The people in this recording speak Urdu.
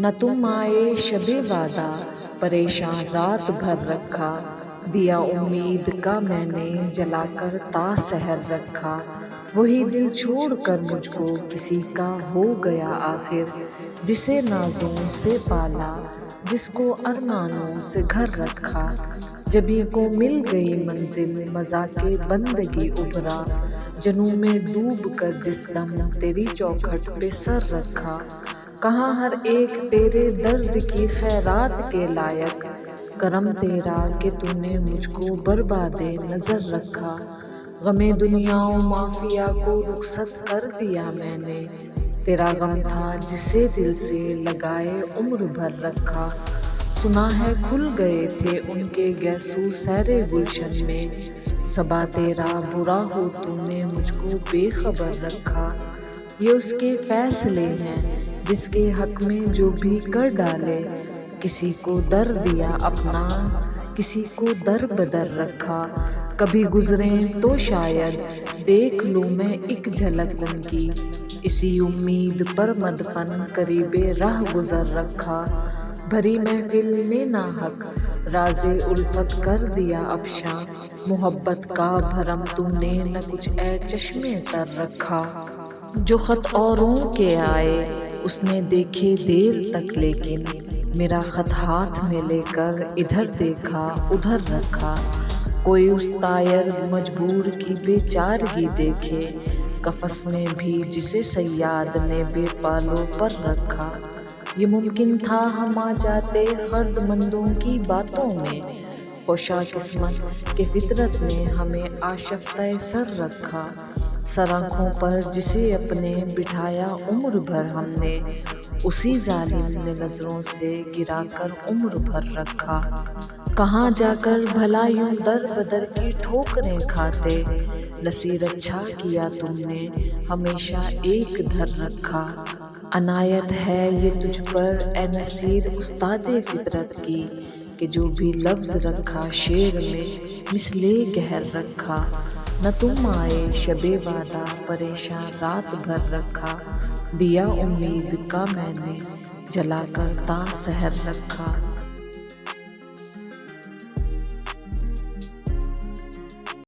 نہ تم آئے شب وعدہ پریشان رات بھر رکھا، دیا امید کا میں نے جلا کر تا سحر رکھا، وہی دل چھوڑ کر مجھ کو کسی کا ہو گیا آخر، جسے نازوں سے پالا جس کو ارمانوں سے گھر رکھا، جبھی کو مل گئی منزل مزا کے بندگی ابھرا، جنوں میں ڈوب کر جس دم تیری چوکھٹ پہ سر رکھا، کہاں ہر ایک تیرے درد کی خیرات کے لائق، کرم تیرا کہ تو نے مجھ کو برباد نظر رکھا، غم دنیا و مافیا کو رخصت کر دیا میں نے، تیرا غم تھا جسے دل سے لگائے عمر بھر رکھا، سنا ہے کھل گئے تھے ان کے گیسو سیر گلشن میں، صبا تیرا برا ہو تو نے مجھ کو بے خبر رکھا، یہ اس کے فیصلے ہیں جس کے حق میں جو بھی کر ڈالے، کسی کو در دیا اپنا کسی کو در بدر رکھا، کبھی گزریں تو شاید دیکھ لوں میں ایک جھلک ان کی، اسی امید پر مدفن قریب راہ گزر رکھا، بھری محفل میں ناحق راز الفت کر دیا افشاں، محبت کا بھرم تو نے نہ کچھ اے چشمے تر رکھا، جو خط اوروں کے آئے اس نے دیکھے دیر تک لیکن میرا خط ہاتھ میں لے کر ادھر دیکھا ادھر رکھا، کوئی اس طائر مجبور کی بے چارگی دیکھے، قفس میں بھی جسے صیاد نے بے پالوں پر رکھا، یہ ممکن تھا ہم آ جاتے خرد مندوں کی باتوں میں، خوشا قسمت کہ فطرت نے ہمیں آشفتہ سر رکھا، سر آنکھوں پر جسے اپنے بٹھایا عمر بھر ہم نے، اسی ظالم نے نظروں سے گرا کر عمر بھر رکھا، کہاں جا کر بھلا یوں در بدر کی ٹھوکریں کھاتے، نصیر اچھا کیا تم نے ہمیشہ ایک دھر رکھا، عنایت ہے یہ تجھ پر اے نصیر استاد فطرت کی، کہ جو بھی لفظ رکھا شعر میں مثلِ گہر رکھا، نہ تم آئے شب وعدہ پریشان رات بھر رکھا، دیا امید کا میں نے جلا کر تا سحر رکھا۔